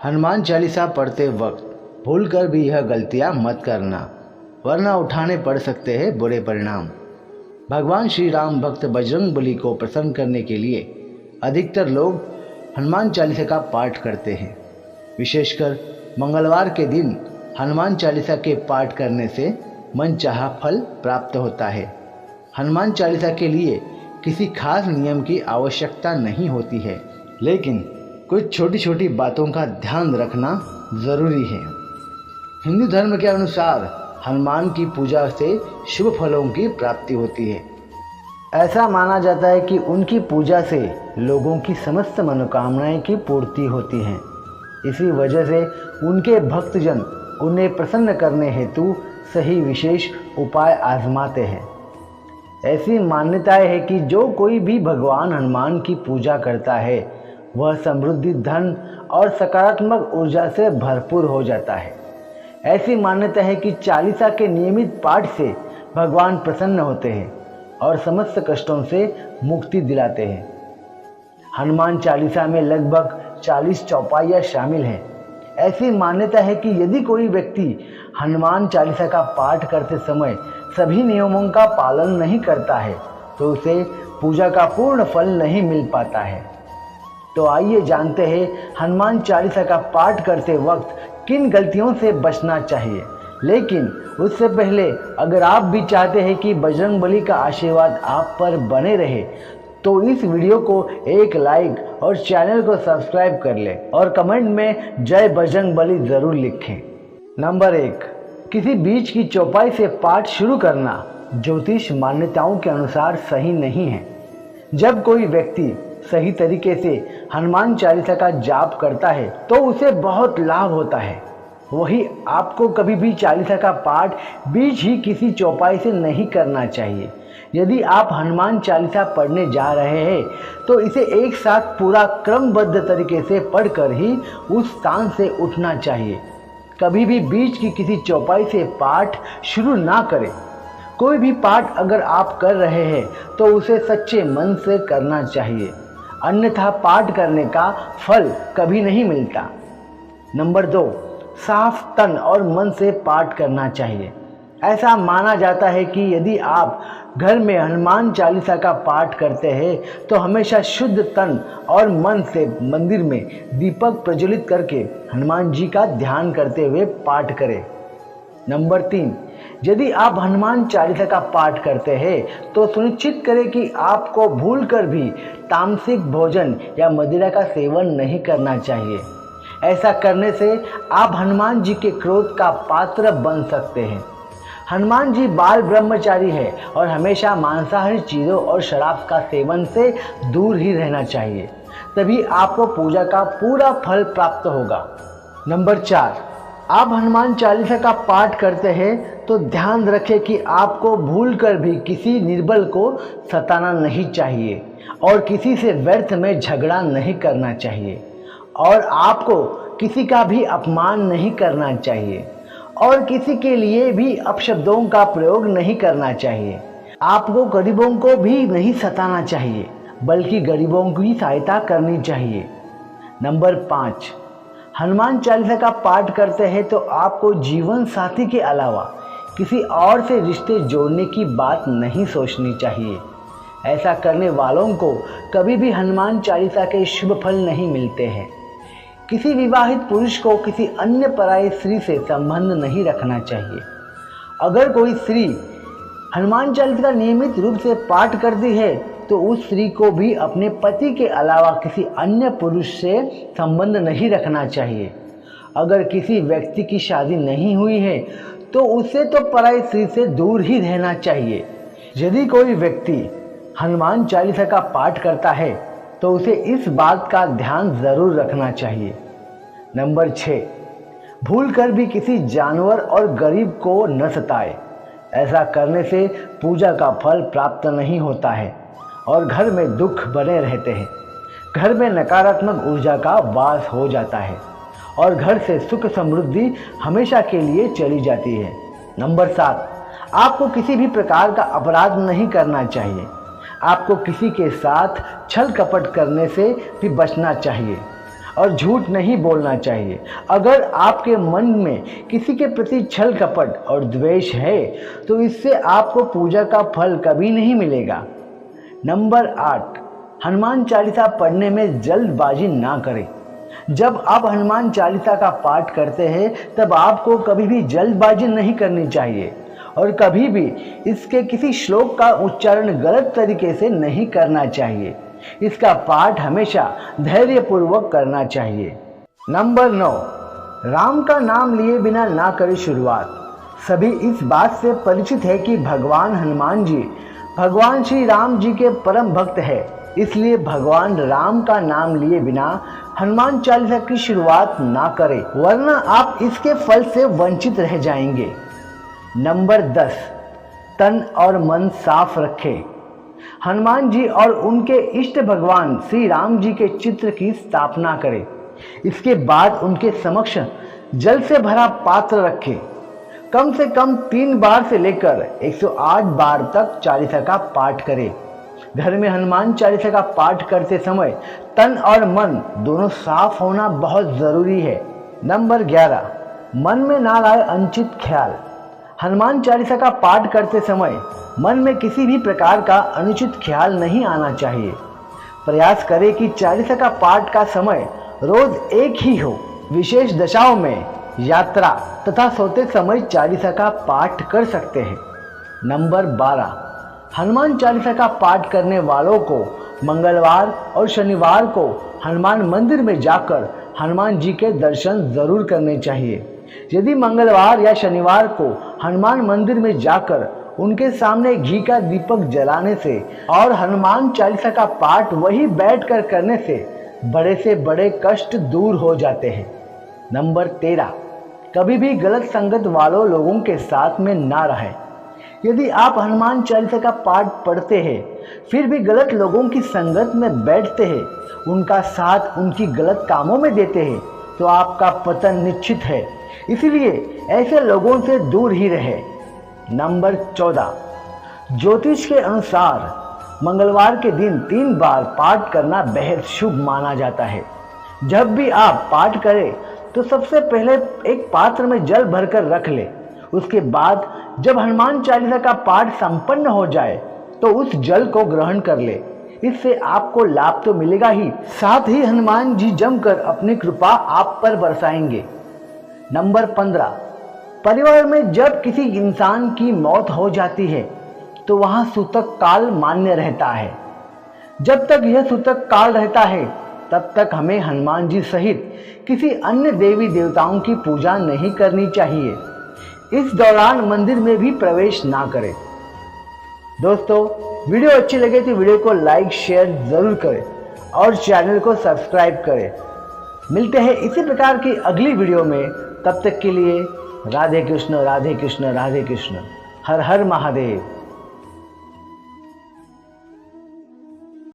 हनुमान चालीसा पढ़ते वक्त भूल कर भी यह गलतियाँ मत करना, वरना उठाने पड़ सकते हैं बुरे परिणाम। भगवान श्री राम भक्त बजरंगबली को प्रसन्न करने के लिए अधिकतर लोग हनुमान चालीसा का पाठ करते हैं। विशेषकर मंगलवार के दिन हनुमान चालीसा के पाठ करने से मनचाहा फल प्राप्त होता है। हनुमान चालीसा के लिए किसी खास नियम की आवश्यकता नहीं होती है, लेकिन कुछ छोटी छोटी बातों का ध्यान रखना ज़रूरी है। हिंदू धर्म के अनुसार हनुमान की पूजा से शुभ फलों की प्राप्ति होती है। ऐसा माना जाता है कि उनकी पूजा से लोगों की समस्त मनोकामनाएं की पूर्ति होती हैं। इसी वजह से उनके भक्तजन उन्हें प्रसन्न करने हेतु सही विशेष उपाय आजमाते हैं। ऐसी मान्यताएं है कि जो कोई भी भगवान हनुमान की पूजा करता है वह समृद्धि, धन और सकारात्मक ऊर्जा से भरपूर हो जाता है। ऐसी मान्यता है कि चालीसा के नियमित पाठ से भगवान प्रसन्न होते हैं और समस्त कष्टों से मुक्ति दिलाते हैं। हनुमान चालीसा में लगभग 40 चौपाइयाँ शामिल हैं। ऐसी मान्यता है कि यदि कोई व्यक्ति हनुमान चालीसा का पाठ करते समय सभी नियमों का पालन नहीं करता है तो उसे पूजा का पूर्ण फल नहीं मिल पाता है। तो आइए जानते हैं हनुमान चालीसा का पाठ करते वक्त किन गलतियों से बचना चाहिए। लेकिन उससे पहले अगर आप भी चाहते हैं कि बजरंगबली का आशीर्वाद आप पर बने रहे तो इस वीडियो को एक लाइक और चैनल को सब्सक्राइब कर लें और कमेंट में जय बजरंगबली ज़रूर लिखें। नंबर 1, किसी बीच की चौपाई से पाठ शुरू करना ज्योतिष मान्यताओं के अनुसार सही नहीं है। जब कोई व्यक्ति सही तरीके से हनुमान चालीसा का जाप करता है तो उसे बहुत लाभ होता है। वही आपको कभी भी चालीसा का पाठ बीच ही किसी चौपाई से नहीं करना चाहिए। यदि आप हनुमान चालीसा पढ़ने जा रहे हैं तो इसे एक साथ पूरा क्रमबद्ध तरीके से पढ़कर ही उस स्थान से उठना चाहिए। कभी भी बीच की किसी चौपाई से पाठ शुरू ना करें। कोई भी पाठ अगर आप कर रहे हैं तो उसे सच्चे मन से करना चाहिए, अन्यथा पाठ करने का फल कभी नहीं मिलता। नंबर 2, साफ तन और मन से पाठ करना चाहिए। ऐसा माना जाता है कि यदि आप घर में हनुमान चालीसा का पाठ करते हैं तो हमेशा शुद्ध तन और मन से मंदिर में दीपक प्रज्वलित करके हनुमान जी का ध्यान करते हुए पाठ करें। नंबर 3, यदि आप हनुमान चालीसा का पाठ करते हैं तो सुनिश्चित करें कि आपको भूलकर भी तामसिक भोजन या मदिरा का सेवन नहीं करना चाहिए। ऐसा करने से आप हनुमान जी के क्रोध का पात्र बन सकते हैं। हनुमान जी बाल ब्रह्मचारी है और हमेशा मांसाहारी चीज़ों और शराब का सेवन से दूर ही रहना चाहिए, तभी आपको पूजा का पूरा फल प्राप्त होगा। नंबर 4, आप हनुमान चालीसा का पाठ करते हैं तो ध्यान रखें कि आपको भूलकर भी किसी निर्बल को सताना नहीं चाहिए और किसी से व्यर्थ में झगड़ा नहीं करना चाहिए और आपको किसी का भी अपमान नहीं करना चाहिए और किसी के लिए भी अपशब्दों का प्रयोग नहीं करना चाहिए। आपको गरीबों को भी नहीं सताना चाहिए बल्कि गरीबों की सहायता करनी चाहिए। नंबर 5, हनुमान चालीसा का पाठ करते हैं तो आपको जीवन साथी के अलावा किसी और से रिश्ते जोड़ने की बात नहीं सोचनी चाहिए। ऐसा करने वालों को कभी भी हनुमान चालीसा के शुभ फल नहीं मिलते हैं। किसी विवाहित पुरुष को किसी अन्य पराई स्त्री से संबंध नहीं रखना चाहिए। अगर कोई स्त्री हनुमान चालीसा का नियमित रूप से पाठ करती है तो उस स्त्री को भी अपने पति के अलावा किसी अन्य पुरुष से संबंध नहीं रखना चाहिए। अगर किसी व्यक्ति की शादी नहीं हुई है तो उसे तो पराई स्त्री से दूर ही रहना चाहिए। यदि कोई व्यक्ति हनुमान चालीसा का पाठ करता है तो उसे इस बात का ध्यान ज़रूर रखना चाहिए। नंबर 6, भूलकर भी किसी जानवर और गरीब को न सताए। ऐसा करने से पूजा का फल प्राप्त नहीं होता है और घर में दुख बने रहते हैं। घर में नकारात्मक ऊर्जा का वास हो जाता है और घर से सुख समृद्धि हमेशा के लिए चली जाती है। नंबर 7, आपको किसी भी प्रकार का अपराध नहीं करना चाहिए। आपको किसी के साथ छल कपट करने से भी बचना चाहिए। और झूठ नहीं बोलना चाहिए। अगर आपके मन में किसी के प्रति छल कपट और द्वेष है तो इससे आपको पूजा का फल कभी नहीं मिलेगा। नंबर 8, हनुमान चालीसा पढ़ने में जल्दबाजी ना करें। जब आप हनुमान चालीसा का पाठ करते हैं तब आपको कभी भी जल्दबाजी नहीं करनी चाहिए और कभी भी इसके किसी श्लोक का उच्चारण गलत तरीके से नहीं करना चाहिए। इसका पाठ हमेशा धैर्यपूर्वक करना चाहिए। नंबर 9, राम का नाम लिए बिना ना करें शुरुआत। सभी इस बात से परिचित है कि भगवान हनुमान जी भगवान श्री राम जी के परम भक्त है, इसलिए भगवान राम का नाम लिए बिना हनुमान चालीसा की शुरुआत ना करें, वरना आप इसके फल से वंचित रह जाएंगे। नंबर 10, तन और मन साफ रखें। हनुमान जी और उनके इष्ट भगवान श्री राम जी के चित्र की स्थापना करें। इसके बाद उनके समक्ष जल से भरा पात्र रखें। कम से कम 3 बार से लेकर 108 बार तक चालीसा का पाठ करें। घर में हनुमान चालीसा का पाठ करते समय तन और मन दोनों साफ होना बहुत जरूरी है। नंबर 11, मन में ना लाए अनुचित ख्याल। हनुमान चालीसा का पाठ करते समय मन में किसी भी प्रकार का अनुचित ख्याल नहीं आना चाहिए। प्रयास करें कि चालीसा का पाठ का समय रोज एक ही हो। विशेष दशाओं में यात्रा तथा सोते समय चालीसा का पाठ कर सकते हैं। नंबर 12, हनुमान चालीसा का पाठ करने वालों को मंगलवार और शनिवार को हनुमान मंदिर में जाकर हनुमान जी के दर्शन जरूर करने चाहिए। यदि मंगलवार या शनिवार को हनुमान मंदिर में जाकर उनके सामने घी का दीपक जलाने से और हनुमान चालीसा का पाठ वही बैठकर करने से बड़े कष्ट दूर हो जाते हैं। नंबर 13, कभी भी गलत संगत वालों लोगों के साथ में ना रहें। यदि आप हनुमान चालीसा का पाठ पढ़ते हैं फिर भी गलत लोगों की संगत में बैठते हैं, उनका साथ उनकी गलत कामों में देते हैं तो आपका पतन निश्चित है, इसलिए ऐसे लोगों से दूर ही रहे। नंबर 14, ज्योतिष के अनुसार मंगलवार के दिन 3 बार पाठ करना बेहद शुभ माना जाता है। जब भी आप पाठ करें तो सबसे पहले एक पात्र में जल भरकर रख ले। उसके बाद जब हनुमान चालीसा का पाठ संपन्न हो जाए तो उस जल को ग्रहण कर ले। इससे आपको लाभ तो मिलेगा ही, साथ ही हनुमान जी जमकर अपनी कृपा आप पर बरसाएंगे। नंबर 15, परिवार में जब किसी इंसान की मौत हो जाती है तो वहां सूतक काल मान्य रहता है। जब तक यह सूतक काल रहता है तब तक हमें हनुमान जी सहित किसी अन्य देवी देवताओं की पूजा नहीं करनी चाहिए। इस दौरान मंदिर में भी प्रवेश ना करें। दोस्तों, वीडियो अच्छी लगे तो वीडियो को लाइक शेयर जरूर करें और चैनल को सब्सक्राइब करें। मिलते हैं इसी प्रकार की अगली वीडियो में, तब तक के लिए राधे कृष्ण राधे कृष्ण राधे कृष्ण। हर हर महादेव।